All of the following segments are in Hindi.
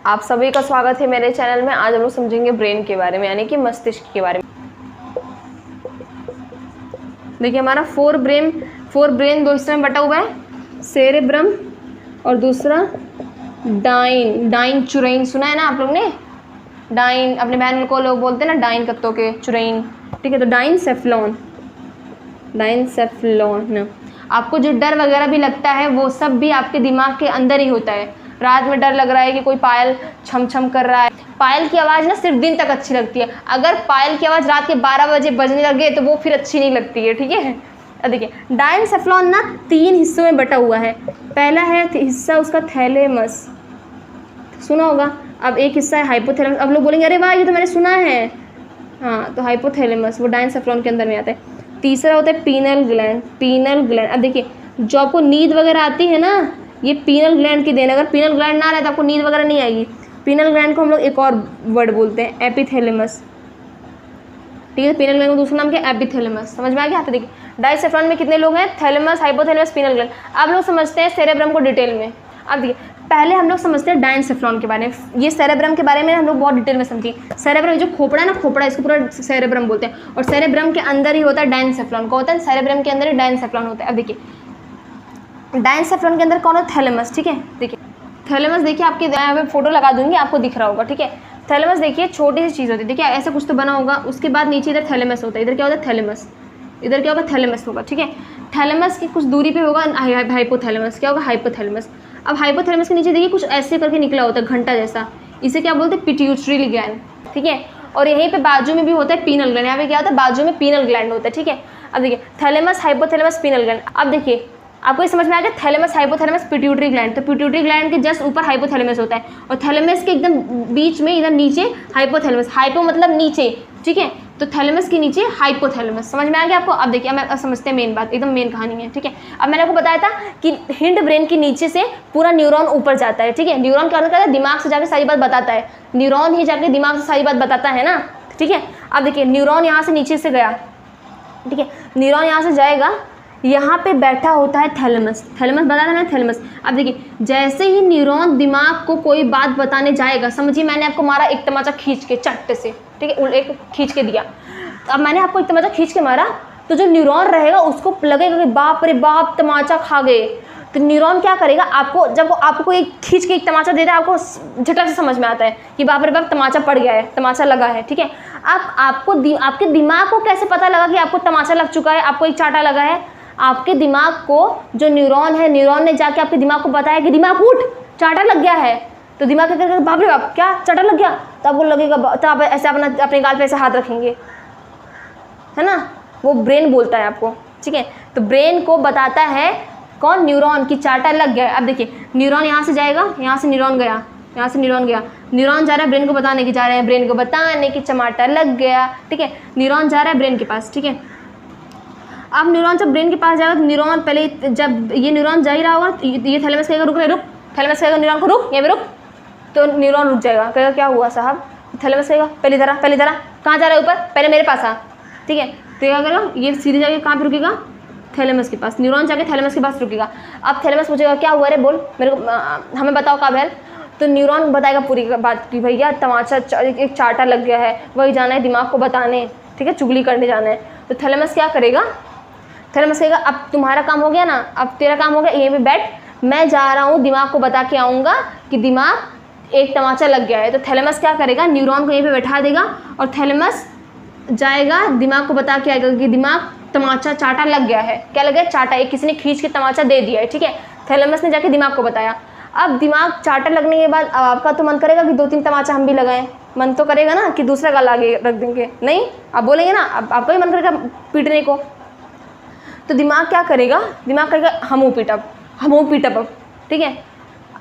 आप सभी का स्वागत है मेरे चैनल में। आज हम लोग समझेंगे ब्रेन के बारे में, यानी कि मस्तिष्क के बारे में। देखिए हमारा फोर ब्रेन दो हिस्से में बटा हुआ है, सेरेब्रम और दूसरा डाइन चुरैन। सुना है ना आप लोग ने? डाइन, अपने बहन को लोग बोलते हैं ना डाइन कत्तों के चुरैन, ठीक है। तो डाइनसेफ्लॉन। आपको जो डर वगैरह भी लगता है वो सब भी आपके दिमाग के अंदर ही होता है। रात में डर लग रहा है कि कोई पायल छम छम कर रहा है। पायल की आवाज़ ना सिर्फ दिन तक अच्छी लगती है, अगर पायल की आवाज़ रात के 12 बजे बजने लगे तो वो फिर अच्छी नहीं लगती है, ठीक है। अब देखिए डाइनसेफ्लॉन ना 3 हिस्सों में बटा हुआ है। पहला है हिस्सा उसका थैलेमस, सुना होगा। अब एक हिस्सा है हाइपोथैलेमस। अब लोग बोलेंगे अरे वाह ये तो मैंने सुना है, हाँ तो हाइपोथैलेमस वो डाइनसेफ्लॉन के अंदर में आता है। तीसरा होता है पीनल ग्लैंड। अब देखिए जो आपको नींद वगैरह आती है ना, ये पीनल ग्लैंड की देन। अगर पीनल ग्लैंड ना रहे तो आपको नींद वगैरह नहीं आएगी। पीनल ग्लैंड को हम लोग एक और वर्ड बोलते हैं एपिथैलेमस, ठीक है। पीनल ग्लैंड का दूसरा नाम क्या है? एपिथैलेमस। समझ में आ गया? तो देखिए डाइसेफ्लॉन में कितने लोग हैं? Thalamus, hypothalamus, penal gland. अब लोग समझते हैं सेरेब्रम को डिटेल में। अब देखिए पहले हम लोग समझते हैं डाइनसेफ्लॉन के बारे में। ये सेरेब्रम के बारे में हम लोग बहुत डिटेल में समझिए। सेरेब्रम जो खोपड़ा है ना, खोपड़ा, इसको पूरा सेरेब्रम बोलते हैं। और सेरेब्रम के अंदर ही होता है डाइनसेफ्लॉन। को होता है सेरेब्रम के अंदर ही डाइनसेफ्लॉन होता है। अब देखिए डाइनसेफ्लॉन के अंदर कौन है? थैलेमस, ठीक है। देखिए थैलेमस, देखिए आपके यहाँ पे फोटो लगा दूंगी, आपको दिख रहा होगा, ठीक है। थैलेमस देखिए छोटी सी चीज़ होती है, देखिए ऐसा कुछ तो बना होगा। उसके बाद नीचे इधर थैलेमस होता है। इधर क्या होता है? थैलेमस। इधर क्या होगा? थैलेमस होगा, ठीक है। थैलेमस की कुछ दूरी पे होगा हाइपोथैलेमस। क्या होगा? हाइपोथैलेमस। अब हाइपोथैलेमस के नीचे देखिए कुछ ऐसे करके निकला होता है घंटा जैसा, इसे क्या बोलते हैं? पिट्यूटरी ग्लैंड, ठीक है। और यहीं पे बाजू में भी होता है पीनल ग्लैंड। यहाँ पे क्या होता है? बाजू में पीनल ग्लैंड होता है, ठीक है। अब देखिए थैलेमस, हाइपोथैलेमस, पीनल ग्लैंड। अब देखिए आपको ये समझ में आ गया थैलेमस, हाइपोथैलेमस, पिट्यूटरी ग्लैंड। तो पिट्यूटरी ग्लैंड के जस्ट ऊपर हाइपोथैलेमस होता है और थैलेमस के एकदम बीच में इधर नीचे हाइपोथैलेमस। हाइपो मतलब नीचे, ठीक है। तो थैलेमस के नीचे हाइपोथैलेमस। समझ में आ गया आपको? अब देखिए अब समझते हैं मेन बात, एकदम मेन कहानी है, ठीक है। अब मैंने आपको बताया था कि हिंड ब्रेन के नीचे से पूरा न्यूरॉन ऊपर जाता है, ठीक है। न्यूरॉन क्या करता है? दिमाग से जाकर सारी बात बताता है। न्यूरॉन ही जाकर दिमाग से सारी बात बताता है ना, ठीक है। अब देखिए न्यूरॉन यहाँ से नीचे से गया, ठीक है। न्यूरॉन यहाँ से जाएगा, यहाँ पे बैठा होता है थैलेमस। थैलेमस बता था ना, थैलेमस। अब देखिए जैसे ही न्यूरॉन दिमाग को कोई बात बताने जाएगा, समझिए मैंने आपको मारा एक तमाचा खींच के चट्ट से, ठीक है, एक खींच के दिया। अब मैंने आपको एक तमाचा खींच के मारा तो जो न्यूरॉन रहेगा उसको लगेगा कि बाप रे बाप तमाचा खा गए। तो न्यूरॉन क्या करेगा? आपको जब आपको एक खींच के एक तमाचा देता है, आपको झटक से समझ में आता है कि बाप रे बाप तमाचा पड़ गया है, तमाचा लगा है, ठीक है। अब आपको आपके दिमाग को कैसे पता लगा कि आपको तमाचा लग चुका है, आपको एक चाटा लगा है? आपके दिमाग को जो न्यूरॉन है, न्यूरॉन ने जाके आपके दिमाग को बताया कि दिमाग उठ, चाटा लग गया है। तो दिमाग क्या करेगा? बाप रे बाप क्या चाटा लग गया? तो आपको लगेगा, तो आप ऐसे अपने गाल पे ऐसे हाथ रखेंगे, है ना। वो ब्रेन बोलता है आपको, ठीक है। तो ब्रेन को बताता है कौन? न्यूरॉन की चाटा लग गया। अब देखिए न्यूरॉन यहाँ से जाएगा, यहाँ से न्यूरॉन गया, यहाँ से न्यूरॉन गया। न्यूरॉन जा रहा है ब्रेन को बताने की, जा रहे हैं ब्रेन को बताने की चमाटा लग गया, ठीक है। न्यूरॉन जा रहा है ब्रेन के पास, ठीक है। अब न्यूरॉन जब ब्रेन के पास जाएगा तो न्यूरॉन पहले, जब ये न्यूरॉन जा ही रहा होगा तो ये थैलेमस कहेगा रुक, थैलेमस कहेगा न्यूरॉन को रुक, ये भी रुक। तो न्यूरॉन रुक जाएगा, कहेगा क्या हुआ साहब? थैलेमस कहेगा पहले धरा, कहाँ जा रहा है? ऊपर, पहले मेरे पास आ, ठीक है। तो क्या करेगा? ये सीधे जाके कहाँ पे रुकेगा? थैलेमस के पास। न्यूरॉन जाके थैलेमस के पास रुकेगा। अब थैलेमस पूछेगा क्या हुआ रे, बोल मेरे को, हमें बताओ कब है। तो न्यूरॉन बताएगा पूरी बात कि भैया तमाचा एक चाटा लग गया है, वही जाना है दिमाग को बताने, ठीक है, चुगली करने जाना है। तो थैलेमस क्या करेगा? थैलेमस कहेगा अब तुम्हारा काम हो गया ना, अब तेरा काम हो गया, यहीं पे बैठ, मैं जा रहा हूँ दिमाग को बता के आऊँगा कि दिमाग एक तमाचा लग गया है। तो थैलेमस क्या करेगा? न्यूरॉन को यहीं पे बैठा देगा और थैलेमस जाएगा दिमाग को बता के आएगा कि दिमाग तमाचा चाटा लग गया है। क्या लग गया? चाटा, एक किसी ने खींच के तमाचा दे दिया है, ठीक है। थैलेमस ने जाके दिमाग को बताया। अब दिमाग चाटा लगने के बाद अब आपका तो मन करेगा कि 2-3 तमाचा हम भी लगाएं, मन तो करेगा ना कि दूसरा गला आगे रख देंगे, नहीं आप बोलेंगे ना, अब आपका ही मन करेगा पीटने को। तो दिमाग क्या करेगा? दिमाग करेगा हमू पीटअप अब, ठीक है।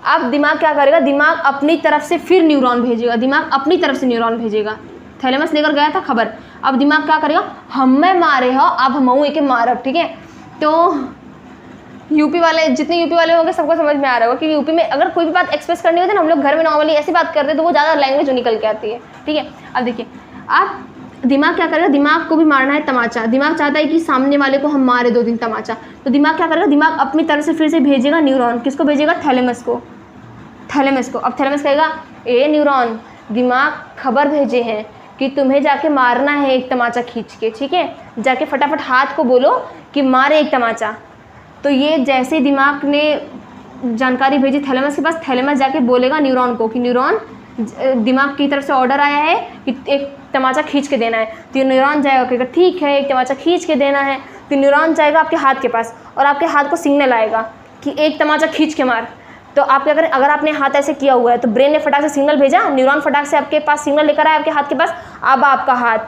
अब दिमाग क्या करेगा? दिमाग अपनी तरफ से फिर न्यूरॉन भेजेगा, दिमाग अपनी तरफ से न्यूरॉन भेजेगा। थैलेमस लेकर गया था खबर, अब दिमाग क्या करेगा? हमें मारे हो, अब हमऊ एक मारब, ठीक है। तो यूपी वाले, जितने यूपी वाले होंगे सबको समझ में आ रहा होगा कि यूपी में अगर कोई भी बात एक्सप्रेस करनी होती है ना, हम लोग घर में नॉर्मली ऐसी बात करते हैं तो वो ज़्यादा लैंग्वेज निकल के आती है, ठीक है। अब देखिए आप दिमाग क्या करेगा? दिमाग को भी मारना है तमाचा। दिमाग चाहता है कि सामने वाले को हम मारे 2-3 तमाचा। तो दिमाग क्या करेगा? दिमाग अपनी तरफ से फिर से भेजेगा न्यूरॉन, किसको भेजेगा? थैलेमस को। थैलेमस को। अब थैलेमस कहेगा ए न्यूरॉन, दिमाग खबर भेजे हैं कि तुम्हें जाके मारना है एक तमाचा खींच के, ठीक है, जाके फटाफट हाथ को बोलो कि मारे एक तमाचा। तो ये जैसे ही दिमाग ने जानकारी भेजी थैलेमस के पास, थैलेमस जाके बोलेगा न्यूरॉन को कि न्यूरॉन, दिमाग की तरफ से ऑर्डर आया है कि एक तमाचा खींच के देना है। तो ये न्यूरॉन जाएगा, कहेगा ठीक है एक तमाचा खींच के देना है। तो न्यूरॉन जाएगा आपके हाथ के पास और आपके हाथ को सिग्नल आएगा कि एक तमाचा खींच के मार। तो आप क्या करें, अगर आपने हाथ ऐसे किया हुआ है तो ब्रेन ने फटाक से सिग्नल भेजा, न्यूरॉन फटाक से आपके पास सिग्नल लेकर आया आपके हाथ के पास। अब आपका हाथ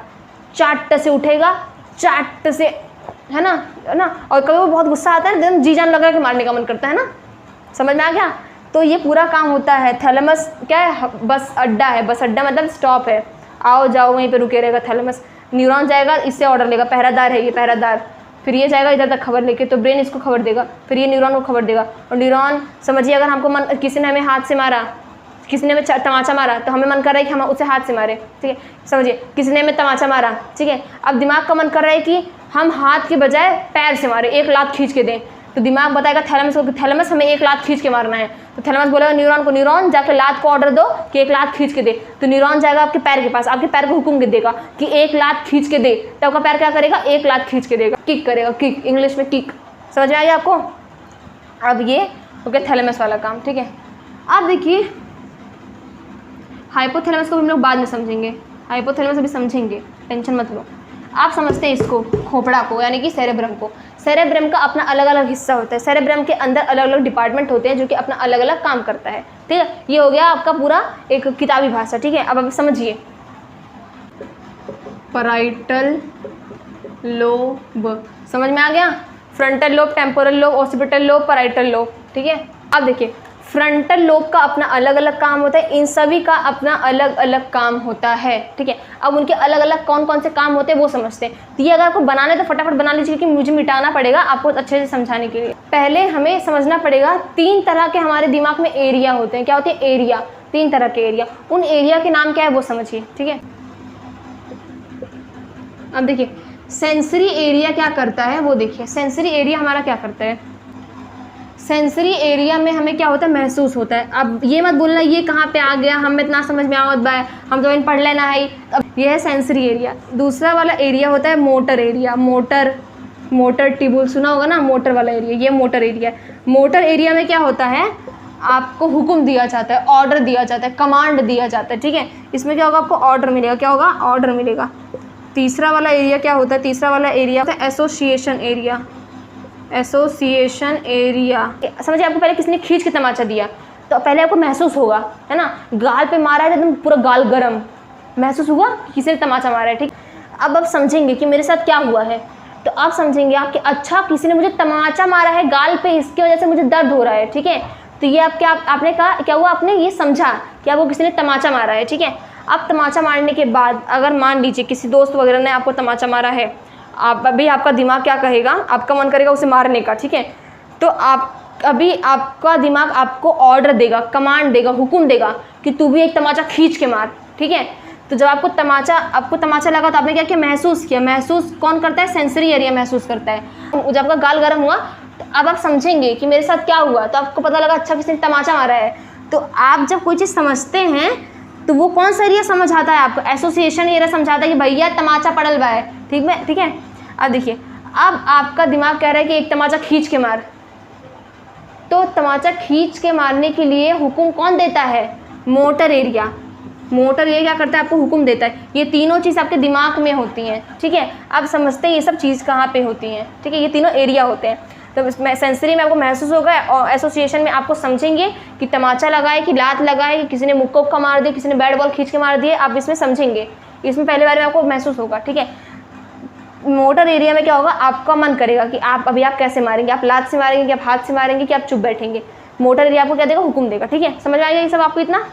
चाट से उठेगा, चाट से, है ना, है ना। और कभी वो बहुत गुस्सा आता है ना, एकदम जी जान लगा के मारने का मन करता है ना, समझ में आ गया। तो ये पूरा काम होता है। थैलेमस क्या है, बस अड्डा है, बस अड्डा मतलब स्टॉप है, आओ जाओ वहीं पे रुके रहेगा थैलेमस। न्यूरॉन जाएगा, इससे ऑर्डर लेगा, पहरादार है ये पहरादार, फिर ये जाएगा इधर तक खबर लेके, तो ब्रेन इसको खबर देगा, फिर ये न्यूरॉन को खबर देगा। और न्यूरॉन समझिए, अगर हमको मन, किसी ने हमें हाथ से मारा, किसी ने हमें तमाचा मारा, तो हमें मन कर रहा है कि हम उसे हाथ से मारे, ठीक है, समझिए, किसी ने हमें तमाचा मारा, ठीक है। अब दिमाग का मन कर रहा है कि हम हाथ के बजाय पैर से मारे, एक लात खींच के दें। तो दिमाग बताएगा थैलेमस को कि थैलेमस हमें एक लात खींच के मारना है। तो थैलेमस बोलेगा न्यूरॉन को, न्यूरॉन जाके लात को ऑर्डर दो कि एक लात खींच के दे। तो न्यूरॉन जाएगा आपके पैर के पास, आपके पैर को हुक्म देगा कि एक लात खींच के दे। तो आपका पैर क्या करेगा, एक लात खींच के देगा, किक करेगा, किक, इंग्लिश में किक। समझ में आ गया आपको। अब ये हो गया थैलेमस वाला काम, ठीक है। अब देखिए हाइपोथैलेमस को भी हम लोग बाद में समझेंगे, हाइपोथैलेमस अभी समझेंगे, टेंशन मत लो। आप समझते हैं इसको, खोपड़ा को, यानी कि सेरेब्रम को। सेरेब्रम का अपना अलग अलग हिस्सा होता है, सेरेब्रम के अंदर अलग अलग डिपार्टमेंट होते हैं जो कि अपना अलग अलग काम करता है, ठीक है। ये हो गया आपका पूरा एक किताबी भाषा, ठीक है। अब आप समझिए, पैराइटल लोब, समझ में आ गया, frontal lobe, temporal lobe, occipital lobe, parietal lobe, ठीक है। अब देखिए फ्रंटल लोब का अपना अलग अलग काम होता है, इन सभी का अपना अलग अलग काम होता है, ठीक है। अब उनके अलग अलग कौन कौन से काम होते हैं वो समझते हैं। तो ये अगर आपको बनाना है तो फटाफट बना लीजिए, क्योंकि मुझे मिटाना पड़ेगा आपको अच्छे से समझाने के लिए। पहले हमें समझना पड़ेगा 3 तरह के हमारे दिमाग में एरिया होते हैं। क्या होते हैं, एरिया, 3 तरह के एरिया। उन एरिया के नाम क्या है वो समझिए, ठीक है। अब देखिए सेंसरी एरिया क्या करता है वो देखिए, सेंसरी एरिया हमारा क्या करता है। सेंसरी एरिया में हमें क्या होता है, महसूस होता है। अब ये मत बोलना ये कहाँ पे आ गया, हमें इतना समझ में आवत बा, हम तो इन पढ़ लेना है। अब ये है सेंसरी एरिया। दूसरा वाला एरिया होता है मोटर एरिया, मोटर टिब्यूल सुना होगा ना, मोटर वाला एरिया, ये मोटर एरिया। मोटर एरिया में क्या होता है, आपको हुक्म दिया जाता है, ऑर्डर दिया जाता है, कमांड दिया जाता है, ठीक है। इसमें क्या होगा, आपको ऑर्डर मिलेगा, क्या होगा, ऑर्डर मिलेगा। तीसरा वाला एरिया क्या होता है, तीसरा वाला एरिया होता है एसोसिएशन एरिया, एसोसिएशन एरिया। समझिए आपको पहले किसी ने खींच के तमाचा दिया तो पहले आपको महसूस होगा, है ना, गाल पे मारा है तो एकदम पूरा गाल गरम महसूस हुआ, किसी ने तमाचा मारा है, ठीक। अब आप समझेंगे कि मेरे साथ क्या हुआ है, तो आप समझेंगे आप कि अच्छा किसी ने मुझे तमाचा मारा है गाल पे, इसकी वजह से मुझे दर्द हो रहा है, ठीक है। तो ये आप क्या, आपने कहा क्या हुआ, आपने ये समझा कि आपको किसी ने तमाचा मारा है, ठीक है। अब तमाचा मारने के बाद अगर मान लीजिए किसी दोस्त वगैरह ने आपको तमाचा मारा है, आप अभी आपका दिमाग क्या कहेगा, आपका मन करेगा उसे मारने का, ठीक है। तो आप अभी आपका दिमाग आपको ऑर्डर देगा, कमांड देगा, हुक्म देगा कि तू भी एक तमाचा खींच के मार, ठीक है। तो जब आपको तमाचा लगा तो आपने क्या किया, महसूस किया। महसूस कौन करता है, सेंसरी एरिया महसूस करता है। जब आपका गाल गर्म हुआ तो अब आप समझेंगे कि मेरे साथ क्या हुआ, तो आपको पता लगा अच्छा किसी ने तमाचा मारा है। तो आप जब कोई चीज़ समझते हैं तो वो कौन सा एरिया समझाता है आपको, एसोसिएशन एरिया समझाता है कि भैया तमाचा पड़ल बा है, ठीक है। अब देखिए अब आपका दिमाग कह रहा है कि एक तमाचा खींच के मार, तो तमाचा खींच के मारने के लिए हुक्म कौन देता है, मोटर एरिया। मोटर एरिया क्या करता है, आपको हुक्म देता है। ये तीनों चीज़ आपके दिमाग में होती हैं, ठीक है। आप समझते हैं ये सब चीज़ कहाँ पे होती हैं, ठीक है। ये तीनों एरिया होते हैं। तो इसमें सेंसरी में आपको महसूस होगा और एसोसिएशन में आपको समझेंगे कि तमाचा लगाए कि लात लगाए कि किसी ने मुक्का उक्का मार दिया, किसी ने बैट बॉल खींच के मार दिए, आप इसमें समझेंगे। इसमें पहले बार में आपको महसूस होगा, ठीक है। मोटर एरिया में क्या होगा, आपका मन करेगा कि आप अभी आप कैसे मारेंगे, आप लात से मारेंगे कि आप हाथ से मारेंगे कि आप चुप बैठेंगे। मोटर एरिया आपको क्या देगा, हुक्म देगा, ठीक है। समझ में आएगा ये सब आपको इतना।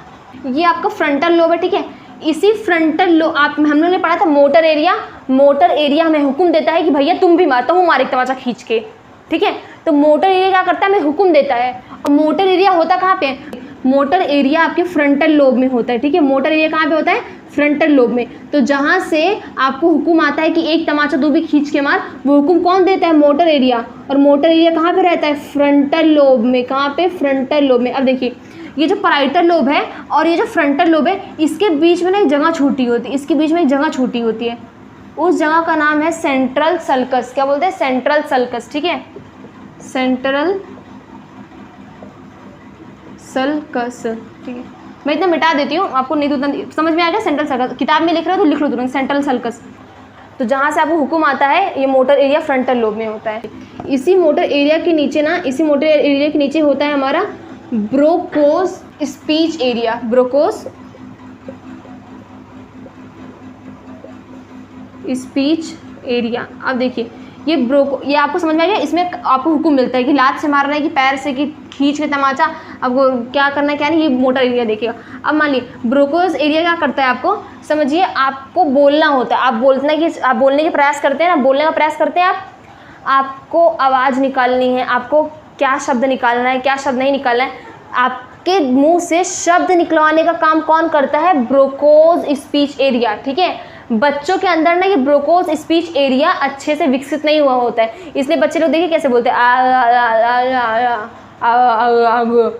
ये आपका फ्रंटल लोब है, ठीक है। इसी फ्रंटल लोब हम लोगों ने पढ़ा था मोटर एरिया। मोटर एरिया हमें हुक्म देता है कि भैया तुम भी मारता हूँ, मार एक तमाचा खींच के, ठीक है। तो मोटर एरिया क्या करता है, हमें हुक्म देता है। और मोटर एरिया होता कहाँ पे, मोटर एरिया आपके फ्रंटल लोब में होता है, ठीक है। मोटर एरिया कहाँ पे होता है, फ्रंटल लोब में। तो जहाँ से आपको हुक्म आता है कि एक तमाचा तू भी खींच के मार, वो हुक्म कौन देता है, मोटर एरिया। और मोटर एरिया कहाँ पे रहता है, फ्रंटल लोब में। कहाँ पे, फ्रंटल लोब में। अब देखिए ये जो पैराइटल लोब है और ये जो फ्रंटल लोब है, इसके बीच में ना एक जगह छोटी होती है, इसके बीच में एक जगह छोटी होती है, उस जगह का नाम है सेंट्रल सल्कस। क्या बोलते हैं? Central sulcus. ठीक है, सेंट्रल सल्कस। ठीक है, मैं इतना मिटा देती हूँ, आपको नहीं तो उतना समझ में आएगा। सेंट्रल सल्कस किताब में लिख रहे हो तो लिख लो तुरंत, सेंट्रल सल्कस। तो जहाँ से आपको हुक्म आता है, ये मोटर एरिया फ्रंटल लोब में होता है। इसी मोटर एरिया के नीचे ना, इसी मोटर एरिया के नीचे होता है हमारा Broca's speech area. Broca's speech area. अब देखिए ये आपको समझ में आ गया। इसमें आपको हुक्म मिलता है कि लात से मारना है, कि पैर से, कि खींच के तमाचा, आपको क्या करना है क्या नहीं, ये मोटर एरिया देखिएगा। अब मान लीजिए ब्रोकोस एरिया क्या करता है, आपको समझिए, आपको बोलना होता है, आप बोलने के प्रयास करते हैं ना, बोलने का प्रयास करते हैं आपको आवाज़ निकालनी है, आपको क्या शब्द निकालना है, क्या शब्द नहीं निकालना है, आपके मुंह से शब्द निकलवाने का काम कौन करता है? ब्रोकोस स्पीच एरिया। ठीक है, बच्चों के अंदर ना ये ब्रोकोस स्पीच एरिया अच्छे से विकसित नहीं हुआ होता है, इसलिए बच्चे लोग देखिए कैसे बोलते हैं,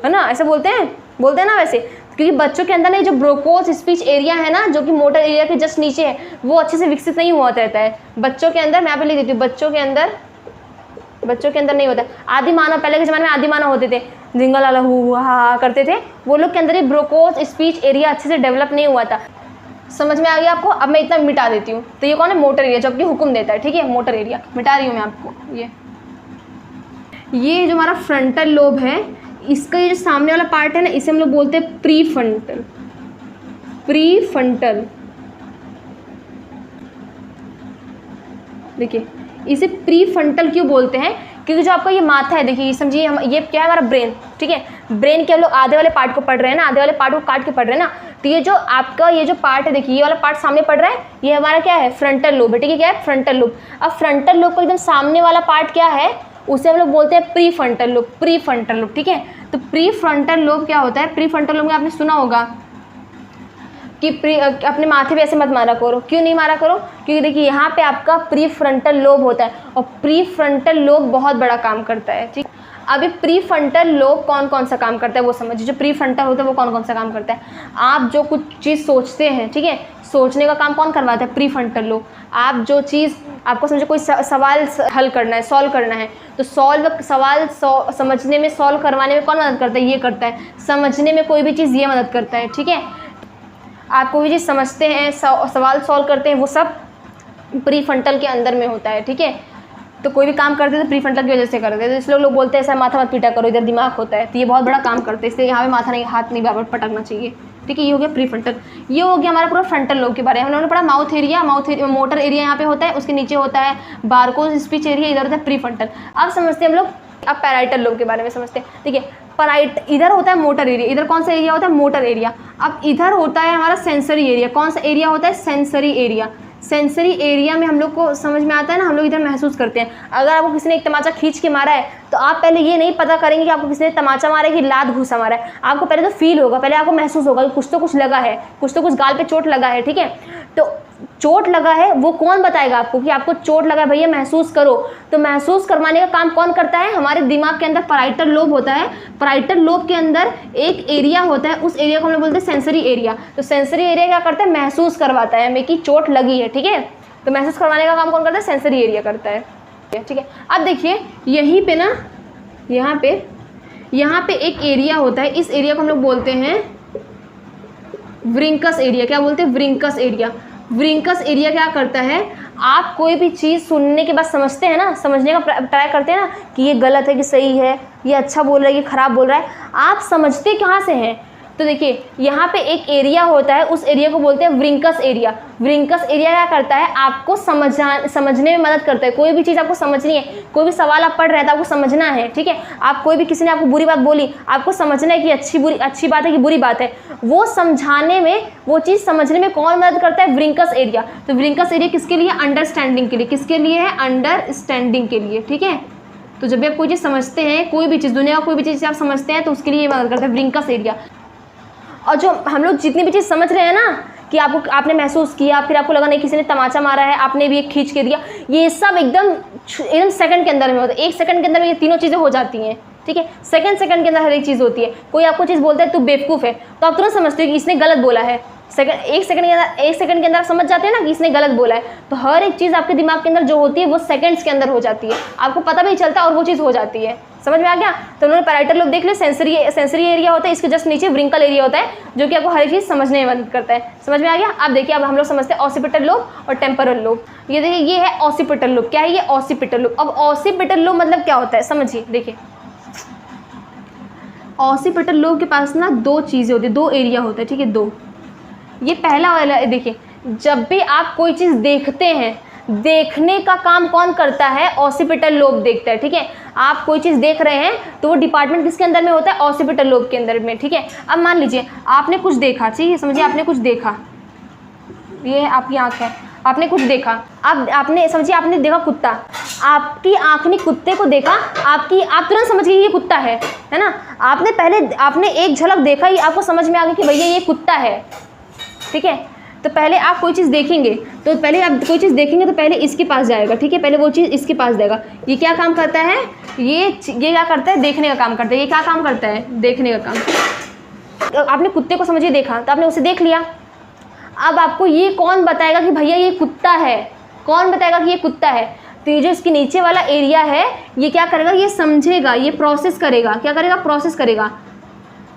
है ना, ऐसे बोलते हैं ना वैसे, क्योंकि बच्चों के अंदर ना जो ब्रोकोस स्पीच एरिया है ना, जो कि मोटर एरिया के जस्ट नीचे है, वो अच्छे से विकसित नहीं हुआ रहता है बच्चों के अंदर। मैं यहाँ पे लिख देती हूँ, बच्चों के अंदर नहीं होता। आदि मानव, पहले के ज़माने में आदि मानव होते थे, जिंगल आला हु हा करते थे, वो लोग के अंदर ये ब्रोकोस स्पीच एरिया अच्छे से डेवलप नहीं हुआ था। समझ में आ गया आपको? अब मैं इतना मिटा देती हूँ। तो ये कौन है? मोटर एरिया, जबकि हुक्म देता है। ठीक है, मोटर एरिया मिटा रही हूँ मैं आपको। ये जो हमारा फ्रंटल लोब है, इसका ये जो सामने वाला पार्ट है ना, इसे हम लोग बोलते हैं प्रीफ्रंटल। देखिए इसे प्रीफ्रंटल क्यों बोलते हैं? क्योंकि जो आपका ये माथा है, देखिए समझिए, हम ये क्या है? हमारा ब्रेन। ठीक है, ब्रेन के हम लोग आधे वाले पार्ट को पढ़ रहे हैं ना, आधे वाले पार्ट को काट के पढ़ रहे हैं ना, तो ये जो आपका ये जो पार्ट है, देखिए ये वाला पार्ट सामने पढ़ रहा है, ये हमारा क्या है? फ्रंटल लोब है। ठीक है, क्या है? Frontal lobe. अब फ्रंटल लोब का एकदम सामने वाला पार्ट क्या है? उसे हम लोग बोलते हैं प्रीफ्रंटल लोब। Prefrontal lobe. ठीक है, तो प्रीफ्रंटल लोब क्या होता है? प्रीफ्रंटल लोब में आपने सुना होगा कि अपने माथे पे ऐसे मत मारा करो। क्यों नहीं मारा करो? क्योंकि देखिए यहाँ पे आपका प्रीफ्रंटल लोब होता है, और प्रीफ्रंटल लोब बहुत बड़ा काम करता है। ठीक, अभी प्रीफ्रंटल लोब कौन कौन सा काम करता है वो समझिए। जो प्रीफ्रंटल होता है वो कौन कौन सा काम करता है? आप जो कुछ चीज़ सोचते हैं, ठीक है, सोचने का काम कौन करवाता है? Prefrontal lobe. आप जो चीज़, आपको समझे कोई सवाल हल करना है, सॉल्व करना है, तो सवाल समझने में, सॉल्व करवाने में कौन मदद करता है? ये करता है। समझने में कोई भी चीज़ ये मदद करता है। ठीक है, आप कोई भी चीज़ समझते हैं, सवाल सॉल्व करते हैं, वो सब प्रीफ्रंटल के अंदर में होता है। ठीक है, तो कोई भी काम करते हैं तो प्रीफ्रंटल की वजह से करते हैं। तो इसलिए लोग बोलते हैं ऐसा माथा मत पीटा करो, इधर दिमाग होता है, तो ये बहुत बड़ा काम करते हैं, इसलिए यहाँ पे माथा नहीं, हाथ नहीं बराबर पटकना चाहिए। ठीक है, ये हो गया प्रीफ्रंटल। ये हो गया हमारा पूरा फ्रंटल लोब के बारे में। हम लोगों ने पढ़ा माउथ एरिया, मोटर एरिया यहाँ पे होता है, उसके नीचे होता है बारकोस स्पीच एरिया, इधर होता है प्रीफ्रंटल। अब समझते हैं हम लोग, अब पैराइटल लोब के बारे में समझते हैं। ठीक है, इधर होता है मोटर एरिया, इधर कौन सा एरिया होता है? Motor area. अब इधर होता है हमारा सेंसरी एरिया। कौन सा एरिया होता है? Sensory area. सेंसरी एरिया में हम लोग को समझ में आता है ना, हम लोग इधर महसूस करते हैं। अगर आपको किसी ने एक तमाचा खींच के मारा है, तो आप पहले ये नहीं पता करेंगे कि आपको किसी ने तमाचा मारा है कि लात घुसा मारा है। आपको पहले तो फील होगा, पहले आपको महसूस होगा कि कुछ तो कुछ लगा है, कुछ तो कुछ गाल पे चोट लगा है। ठीक है, तो चोट लगा है वो कौन बताएगा आपको कि आपको चोट लगा है? भैया महसूस करो। तो महसूस करवाने का काम कौन करता है? हमारे दिमाग के अंदर पैराइटल लोब होता है। पैराइटल लोब के अंदर एक एरिया होता है, उस एरिया को हम लोग बोलते हैं सेंसरी एरिया। तो सेंसरी एरिया क्या करता है? महसूस करवाता है हमें कि चोट लगी है। ठीक है, तो महसूस करवाने का काम कौन करता है? सेंसरी एरिया करता है। ठीक है, अब देखिए यहीं पे ना, यहाँ पे एक एरिया होता है, इस एरिया को हम लोग बोलते हैं व्रिंकस एरिया। क्या बोलते हैं? व्रिंकस एरिया। व्रिंकस एरिया क्या करता है? आप कोई भी चीज़ सुनने के बाद समझते हैं ना, समझने का ट्राई करते हैं ना कि ये गलत है कि सही है, ये अच्छा बोल रहा है कि खराब बोल रहा है, आप समझते कहाँ से हैं? तो देखिए यहाँ पे एक एरिया होता है, उस एरिया को बोलते हैं व्रिंकस एरिया। व्रिंकस एरिया क्या करता है? आपको समझने में मदद करता है। कोई भी चीज़ आपको समझनी है, कोई भी सवाल आप पढ़ रहे हैं तो आपको समझना है। ठीक है, आप कोई भी, किसी ने आपको बुरी बात बोली, आपको समझना है कि अच्छी बात है कि बुरी बात है, वो समझाने में, वो चीज़ समझने में कौन मदद करता है? व्रिंकस एरिया। तो व्रिंकस एरिया किसके लिए? अंडरस्टैंडिंग के लिए। किसके लिए है? अंडरस्टैंडिंग के लिए। ठीक है, तो जब भी आप कोई चीज़ समझते हैं, कोई भी चीज़, दुनिया का कोई भी चीज़ आप समझते हैं, तो उसके लिए मदद करता है व्रिंकस एरिया। और जो हम लोग जितनी भी चीज़ समझ रहे हैं ना, कि आपने महसूस किया, फिर आपको लगा नहीं किसी ने तमाचा मारा है, आपने भी एक खींच के दिया, ये सब एकदम सेकंड के अंदर में होता है। 1 सेकंड के अंदर में ये तीनों चीज़ें हो जाती हैं। ठीक है। सेकंड के अंदर हर एक चीज़ होती है। कोई आपको चीज़ बोलता है तू बेवकूफ़ है, तो आप तुरंत समझते हो कि इसने गलत बोला है। एक सेकंड के अंदर आप समझ जाते हैं ना कि इसने गलत बोला है। तो हर एक चीज़ आपके दिमाग के अंदर जो होती है वो सेकंड्स के अंदर हो जाती है, आपको पता भी नहीं चलता और वो चीज़ हो जाती है। समझ में आ गया? तो उन्होंने पैराइटल लोब देख लिया, सेंसरी एरिया होता है, इसके जस्ट नीचे व्रिंकल एरिया होता है जो कि आपको हर एक चीज़ समझने में मदद करता है। समझ में आ गया? अब देखिए, अब हम लोग समझते हैं ऑसिपिटल लोब और टेम्पोरल लोब। ये देखिए, ये है ऑसिपिटल लोब। क्या है ये? Occipital lobe. अब ऑसिपिटल लोब मतलब क्या होता है समझिए। देखिए, ऑसिपिटल लोब के पास ना दो चीज़ें होती है, दो एरिया होता है, ठीक है, दो। ये पहला वाला देखिए, जब भी आप कोई चीज़ देखते हैं, देखने का काम कौन करता है? ऑसिपिटल लोब देखता है, ठीक है। आप कोई चीज़ देख रहे हैं तो वो डिपार्टमेंट किसके अंदर में होता है? ऑसिपिटल लोब के अंदर में, ठीक है। अब मान लीजिए आपने कुछ देखा, ठीक है, समझिए आपने कुछ देखा, ये आपकी आँख है, आपने कुछ देखा। अब आपने समझिए आपने देखा कुत्ता, आपकी आँख ने कुत्ते को देखा, आप तुरंत समझ गए ये कुत्ता है ना। आपने एक झलक देखा ही आपको समझ में आ गया कि भैया ये कुत्ता है, ठीक है। तो पहले आप कोई चीज़ देखेंगे तो पहले इसके पास जाएगा, ठीक है, पहले वो चीज़ इसके पास जाएगा। ये क्या काम करता है? ये क्या करता है? देखने का काम करता है। ये क्या काम करता है? देखने का काम। तो आपने कुत्ते को समझिए देखा, तो आपने उसे देख लिया। अब आपको ये कौन बताएगा कि भैया ये कुत्ता है? कौन बताएगा कि ये कुत्ता है? तो ये जो इसके नीचे वाला एरिया है, ये क्या करेगा? ये समझेगा, ये प्रोसेस करेगा। क्या करेगा? प्रोसेस करेगा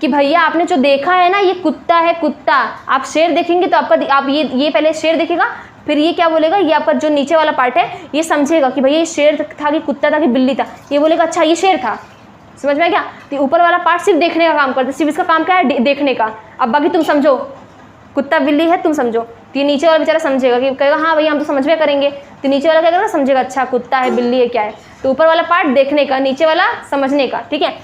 कि भैया आपने जो देखा है ना, ये कुत्ता है, कुत्ता। आप शेर देखेंगे तो आप ये पहले शेर देखेगा, फिर ये क्या बोलेगा? ये आपका जो नीचे वाला पार्ट है ये समझेगा कि भैया ये शेर था कि कुत्ता था कि बिल्ली था। ये बोलेगा अच्छा ये शेर था। समझ में आ गया? तो ऊपर वाला पार्ट सिर्फ देखने का काम करता है, सिर्फ इसका काम क्या है? देखने का। अब बाकी तुम समझो, कुत्ता बिल्ली है तुम समझो। तो ये नीचे वाला बेचारा समझेगा कि कहेगा हाँ भैया हम तो समझ में करेंगे। तो नीचे वाला क्या करेगा? समझेगा अच्छा कुत्ता है, बिल्ली है, क्या है। तो ऊपर वाला पार्ट देखने का, नीचे वाला समझने का, ठीक है।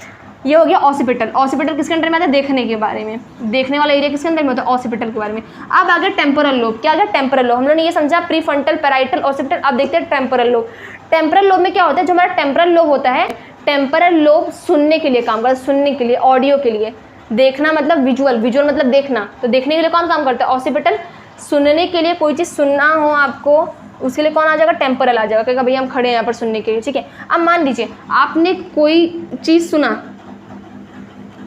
ये हो गया ऑसिपिटल। ऑसिपिटल किसके अंदर में आता है? देखने के बारे में। देखने वाला एरिया किसके अंदर में होता है? ऑसिपिटल के बारे में। अब आ गया टेम्पोरल लोब। क्या आ गया? Temporal lobe. हम लोगों ने ये समझा प्री फ्रंटल, पैराइटल, ऑसिपिटल। अब देखते हैं टेम्पोरल लोब। टेम्पोरल लोब में क्या होता है? जो हमारा टेम्पोरल लोब होता है, टेम्पोरल लोब सुनने के लिए काम करता है, सुनने के लिए, ऑडियो के लिए। देखना मतलब विजुअल, विजुअल मतलब देखना। तो देखने के लिए कौन काम करता है? ऑसिपिटल। सुनने के लिए कोई चीज़ सुनना हो आपको, उसके लिए कौन आ जाएगा? टेम्पोरल आ जाएगा। कहेगा भैया हम खड़े हैं यहाँ पर सुनने के लिए, ठीक है। अब मान लीजिए आपने कोई चीज़ सुना,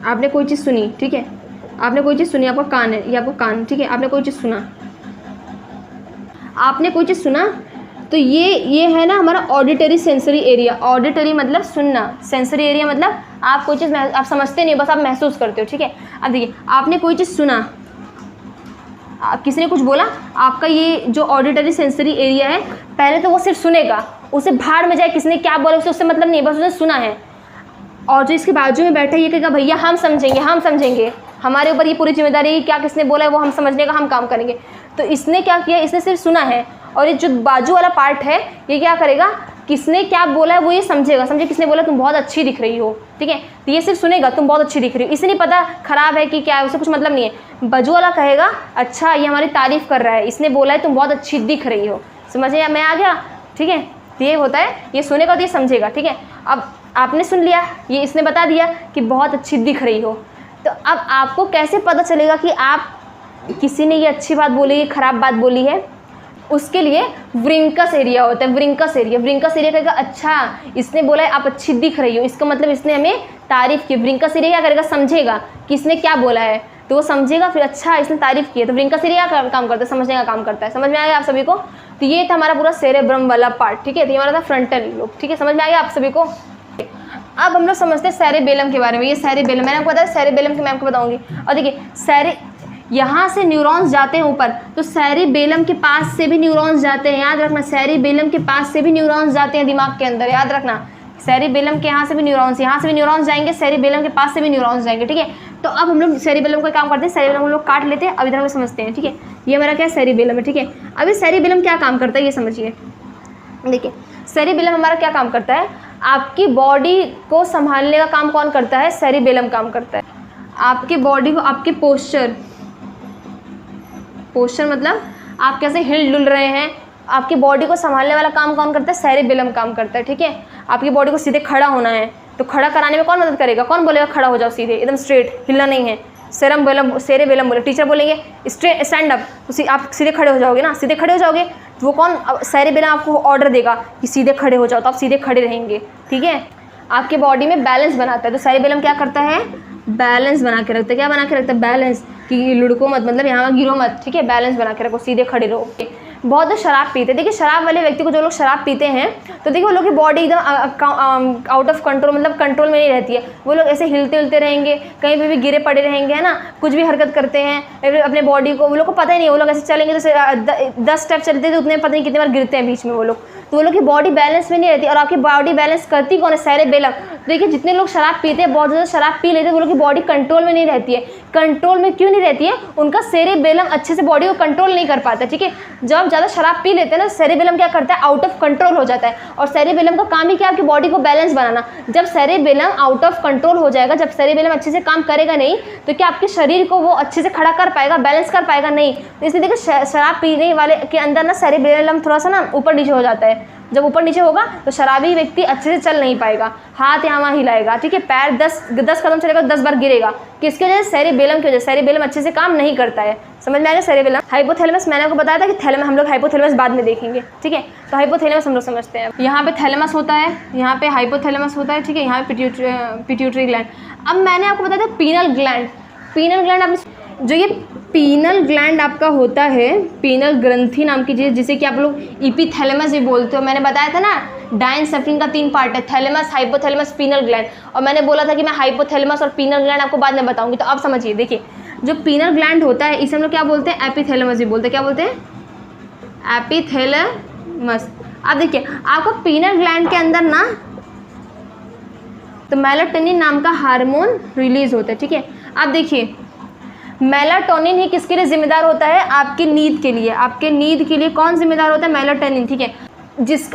आपने कोई चीज़ सुनी, ठीक है, आपने कोई चीज़ सुनी, आपका कान है, ये आपका कान, ठीक है। आपने कोई चीज़ सुना, आपने कोई चीज़ सुना, तो ये है ना हमारा ऑडिटरी सेंसरी एरिया। ऑडिटरी मतलब सुनना, सेंसरी एरिया मतलब आप कोई चीज़ आप समझते नहीं, बस आप महसूस करते हो, ठीक है। अब देखिए आपने कोई चीज़ सुना, किसी ने कुछ बोला, आपका ये जो ऑडिटरी सेंसरी एरिया है, पहले तो वो सिर्फ सुनेगा, उसे भाड़ में जाए किसी ने क्या बोला उससे मतलब नहीं, बस उसने सुना है। और जो इसके बाजू में बैठा ये कहेगा भैया हम समझेंगे, हम समझेंगे, हमारे ऊपर ये पूरी जिम्मेदारी है, क्या किसने बोला है वो हम समझने का हम काम करेंगे। तो इसने क्या किया? इसने सिर्फ सुना है। और ये जो बाजू वाला पार्ट है ये क्या करेगा? किसने क्या बोला है वो ये समझेगा। समझे? किसने बोला तुम बहुत अच्छी दिख रही हो, ठीक है, तो ये सिर्फ सुनेगा तुम बहुत अच्छी दिख रही हो। इसे नहीं पता खराब है कि क्या है, उसे कुछ मतलब नहीं है। बाजू वाला कहेगा अच्छा ये हमारी तारीफ़ कर रहा है, इसने बोला है तुम बहुत अच्छी दिख रही हो। समझे? मैं आ गया, ठीक है। तो ये होता है, ये सुनेगा तो ये समझेगा, ठीक है। अब आपने सुन लिया, ये इसने बता दिया कि बहुत अच्छी दिख रही हो। तो अब आपको कैसे पता चलेगा कि आप किसी ने ये अच्छी बात बोली है, खराब बात बोली है? उसके लिए व्रिंकस एरिया होता है, व्रिंकस एरिया। व्रिंकस एरिया कहेगा अच्छा इसने बोला है आप अच्छी दिख रही हो, इसका मतलब इसने हमें तारीफ़ की। व्रिंकस एरिया क्या करेगा? समझेगा कि इसने क्या बोला है, तो वो समझेगा फिर अच्छा इसने तारीफ़ की है। तो व्रिंकस एरिया का काम करता है, समझने का काम करता है। समझ में आया आप सभी को? तो ये था हमारा पूरा सेरेब्रम वाला पार्ट, ठीक है। तो ये हमारा था फ्रंटल लोब, ठीक है। समझ में आया आप सभी को? अब हम लोग समझते हैं सेरेबेलम के बारे में। ये सेरेबेलम मैंने आपको बताया, सेरेबेलम की मैं आपको बताऊंगी। और देखिए यहाँ से न्यूरॉन्स जाते हैं ऊपर, तो सेरेबेलम के पास से भी न्यूरॉन्स जाते हैं, याद रखना। सेरेबेलम के पास से भी न्यूरॉन्स जाते हैं दिमाग के अंदर, याद रखना। सेरेबेलम के यहाँ से भी न्यूरॉन्स जाएंगे, सेरेबेलम के पास से भी न्यूरॉन्स जाएंगे, ठीक है। तो अब हम लोग सेरेबेलम का काम करते हैं, सेरेबेलम हम लोग काट लेते हैं, अब इधर हम समझते हैं, ठीक है। ये हमारा क्या है? सेरेबेलम है, ठीक है। अभी सेरेबेलम क्या काम करता है ये समझिए। देखिए सेरेबेलम हमारा क्या काम करता है? आपकी बॉडी को संभालने का काम कौन करता है? सेरेबेलम काम करता है। आपकी बॉडी को, आपके पोस्चर मतलब आप कैसे हिल डुल रहे हैं, आपकी बॉडी को संभालने वाला काम कौन करता है? सेरेबेलम काम करता है, ठीक है। आपकी बॉडी को सीधे खड़ा होना है, तो खड़ा कराने में कौन मदद करेगा? कौन बोलेगा खड़ा हो जाओ सीधे एकदम स्ट्रेट, हिलना नहीं है? सेरेबेलम बोले, टीचर बोलेंगे स्टैंड अप, तो आप सीधे खड़े हो जाओगे ना, सीधे खड़े हो जाओगे। तो वो कौन? सेरेबेलम आपको ऑर्डर देगा कि सीधे खड़े हो जाओ, तो आप सीधे खड़े रहेंगे, ठीक है। आपके बॉडी में बैलेंस बनाता है। तो सेरिबेलम क्या करता है, बैलेंस बना के रखता है। क्या बना के रखता है, बैलेंस, कि लुढ़को मत, मतलब यहाँ गिरो मत, ठीक है, बैलेंस बना के रखो, सीधे खड़े रहो। बहुत लोग शराब पीते हैं, देखिए शराब वाले व्यक्ति को, जो लोग शराब पीते हैं तो देखिए वो लोग की बॉडी एकदम आउट ऑफ कंट्रोल, मतलब कंट्रोल में नहीं रहती है। वो लोग ऐसे हिलते रहेंगे, कहीं पे भी गिरे पड़े रहेंगे, है ना, कुछ भी हरकत करते हैं अपने बॉडी को, वो लोग को पता ही नहीं है। वो लोग ऐसे चलेंगे तो 10 स्टेप चलते तो उतने पता नहीं कितने बार गिरते हैं बीच में वो लोग। तो वो लोग की बॉडी बैलेंस में नहीं रहती। और आपकी बॉडी बैलेंस करती कौन है, सेरिबेलम। देखिए जितने लोग शराब पीते हैं, बहुत ज़्यादा शराब पी लेते हैं, वो लोग की बॉडी कंट्रोल में नहीं रहती है। कंट्रोल में क्यों नहीं रहती है, उनका सेरिबेलम अच्छे से बॉडी को कंट्रोल नहीं कर पाता, ठीक है। जब ज़्यादा शराब पी लेते हैं ना, सेरिबेलम क्या करता है, आउट ऑफ कंट्रोल हो जाता है। और सेरिबेलम का काम ही क्या है, आपकी बॉडी को बैलेंस बनाना। जब सेरिबेलम आउट ऑफ कंट्रोल हो जाएगा, जब सेरिबेलम अच्छे से काम करेगा नहीं, तो क्या आपके शरीर को वो अच्छे से खड़ा कर पाएगा, बैलेंस कर पाएगा, नहीं। तो इसलिए देखिए शराब पीने वाले के अंदर ना सेरिबेलम थोड़ा सा ना ऊपर नीचे हो जाता है। जब ऊपर नीचे होगा तो शराबी व्यक्ति अच्छे से चल नहीं पाएगा, हाथ यहाँ वहाँ हिलाएगा, ठीक है, पैर 10 कदम चलेगा, 10 बार गिरेगा। किसकी वजह से, सेरिबेलम की वजह से। सेरिबेलम अच्छे से काम नहीं करता है, समझ में आ गया। सेरिबेलम, हाइपोथैलेमस मैंने आपको बताया था कि थैलेमस, हम लोग हाइपोथैलेमस बाद में देखेंगे, ठीक है। तो हाइपोथैलेमस हम लोग समझते हैं। यहाँ पे थैलेमस होता है, यहाँ पे हाइपोथैलेमस होता है, ठीक है, यहाँ पे पिट्यूटरी ग्लैंड। अब मैंने आपको बताया था पीनल ग्लैंड। पीनल ग्लैंड आपने, जो ये पीनल ग्लैंड आपका होता है, पीनल ग्रंथि नाम की चीज़, जिसे कि आप लोग इपीथैलेमस भी बोलते हो। मैंने बताया था ना, डायनसेफलिन का 3 पार्ट है, थैलेमस, हाइपोथैलेमस, पीनल ग्लैंड। और मैंने बोला था कि मैं हाइपोथैलेमस और पीनल ग्लैंड आपको बाद में बताऊंगी। तो अब समझिए, देखिए जो पीनल ग्लैंड होता है, इसे हम लोग क्या बोलते हैं, एपिथैलेमस भी बोलते हैं। क्या बोलते हैं, एपिथैलेमस। अब देखिए आपका पीनल ग्लैंड के अंदर ना तो मेलाटोनिन नाम का हार्मोन रिलीज होता है, ठीक है। अब देखिए मेलाटोनिन ही किसके लिए जिम्मेदार होता है, आपकी नींद के लिए। आपके नींद के लिए कौन जिम्मेदार होता है, मेलाटोनिन, ठीक है।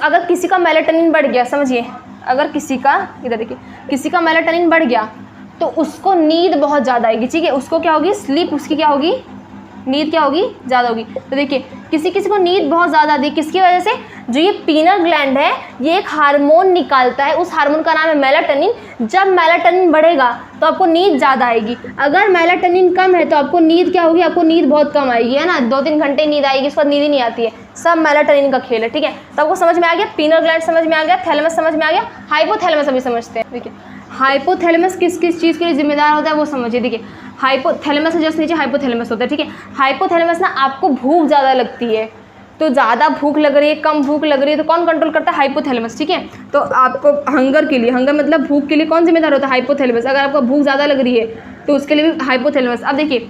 अगर किसी का मेलाटोनिन बढ़ गया, समझिए, अगर किसी का, इधर देखिए, किसी का मेलाटोनिन बढ़ गया तो उसको नींद बहुत ज़्यादा आएगी, ठीक है। उसको क्या होगी, स्लीप, उसकी क्या होगी, नींद क्या होगी, ज़्यादा होगी। तो देखिए किसी को नींद बहुत ज़्यादा आती है, किसकी वजह से, जो ये पीनल ग्लैंड है ये एक हार्मोन निकालता है, उस हार्मोन का नाम है मेलाटोनिन। जब मेलाटोनिन बढ़ेगा तो आपको नींद ज़्यादा आएगी, अगर मेलाटोनिन कम है तो आपको नींद क्या होगी, आपको नींद बहुत कम आएगी, है ना, 2-3 घंटे नींद आएगी, उसके बाद नींद ही नहीं आती है। सब मेलाटोनिन का खेल है, ठीक है। तो आपको समझ में आ गया, पीनल ग्लैंड समझ में आ गया, थैलेमस समझ में आ गया, हाइपोथैलेमस अभी समझते हैं। देखिए हाइपोथैलेमस किस चीज़ के लिए जिम्मेदार होता है वो समझिए। देखिए हाइपोथैलेमस से जस्ट नीचे हाइपोथैलेमस होता है, ठीक है। हाइपोथैलेमस ना, आपको भूख ज़्यादा लगती है, तो ज़्यादा भूख लग रही है, कम भूख लग रही है, तो कौन कंट्रोल करता है, हाइपोथैलेमस, ठीक है। तो आपको हंगर के लिए, हंगर मतलब भूख के लिए कौन जिम्मेदार होता है, हाइपोथैलेमस। अगर आपको भूख ज़्यादा लग रही है तो उसके लिए भी हाइपोथैलेमस। अब देखिए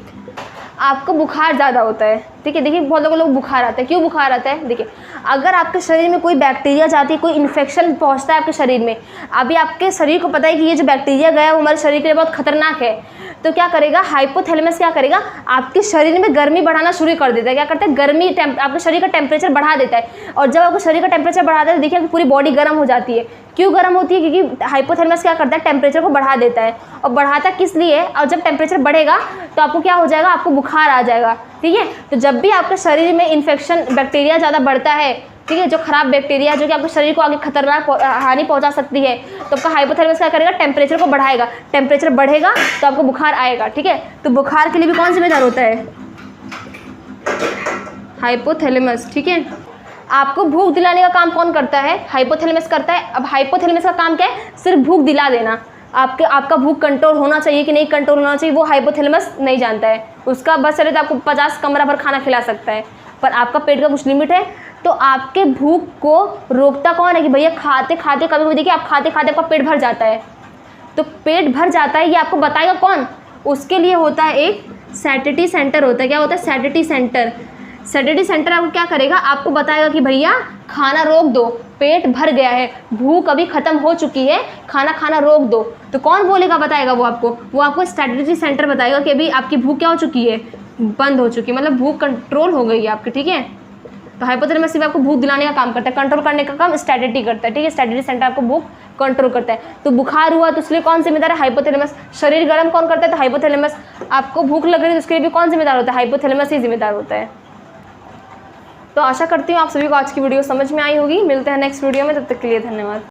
आपको बुखार ज़्यादा होता है, ठीक है। देखिए बहुत लोग बुखार आता है, क्यों बुखार आता है, देखिए अगर आपके शरीर में कोई बैक्टीरिया जाती है, कोई इन्फेक्शन पहुंचता है आपके शरीर में, अभी आपके शरीर को पता है कि ये जो बैक्टीरिया गया है वो हमारे शरीर के लिए बहुत खतरनाक है, तो क्या करेगा, हाइपोथैलेमस क्या करेगा, आपके शरीर में गर्मी बढ़ाना शुरू कर देता है। क्या करता है, गर्मी आपके शरीर का टेम्परेचर बढ़ा देता है। और जब आपको शरीर का टेम्परेचर बढ़ाता है तो देखिए पूरी बॉडी गर्म हो जाती है। क्यों गर्म होती है, क्योंकि हाइपोथैलेमस क्या करता है, टेम्परेचर को बढ़ा देता है। और बढ़ाता किस लिए, और जब टेम्परेचर बढ़ेगा तो आपको क्या हो जाएगा, आपको बुखार आ जाएगा, ठीक है। तो जब भी आपके शरीर में इन्फेक्शन, बैक्टीरिया ज़्यादा बढ़ता है, ठीक है, जो खराब बैक्टीरिया जो कि आपके शरीर को आगे खतरनाक हानि पहुंचा सकती है, तो आपका हाइपोथैलेमस क्या करेगा, टेम्परेचर को बढ़ाएगा। टेम्परेचर बढ़ेगा तो आपको बुखार आएगा, ठीक है। तो बुखार के लिए भी कौन जिम्मेदार होता है, हाइपोथैलेमस, ठीक है। आपको भूख दिलाने का काम कौन करता है, हाइपोथैलेमस करता है। अब हाइपोथैलेमस का काम क्या है, सिर्फ भूख दिला देना। आपका भूख कंट्रोल होना चाहिए कि नहीं कंट्रोल होना चाहिए वो हाइपोथैलेमस नहीं जानता है। उसका बस चले तो आपको 50 कमरा भर खाना खिला सकता है, पर आपका पेट का कुछ लिमिट है। तो आपके भूख को रोकता कौन है, कि भैया खाते खाते कभी कभी देखिए आप खाते खाते आपका पेट भर जाता है, तो पेट भर जाता है ये आपको बताएगा कौन, उसके लिए होता है एक सैटिटी सेंटर होता है। क्या होता है, सैटिटी सेंटर। सैटिटी सेंटर आपको क्या करेगा, आपको बताएगा कि भैया खाना रोक दो, पेट भर गया है, भूख अभी ख़त्म हो चुकी है, खाना रोक दो। तो कौन बोलेगा, बताएगा वो आपको सैटिटी सेंटर बताएगा कि अभी आपकी भूख क्या हो चुकी है, बंद हो चुकी है, मतलब भूख कंट्रोल हो गई है आपकी, ठीक है। तो हाइपोथैलेमस सिर्फ आपको भूख दिलाने का काम करता है, कंट्रोल करने का काम स्टैटिटी करता है, ठीक है। स्टैटिटी सेंटर आपको भूख कंट्रोल करता है। तो बुखार हुआ तो उसके लिए कौन जिम्मेदार है, हाइपोथैलेमस। शरीर गर्म कौन करता है, तो हाइपोथैलेमस। आपको भूख लग रही है तो उसके लिए भी कौन जिम्मेदार होता है, हाइपोथैलेमस ही जिम्मेदार होता है। तो आशा करती हूँ आप सभी को आज की वीडियो समझ में आई होगी। मिलते हैं नेक्स्ट वीडियो में, तब तक के लिए धन्यवाद।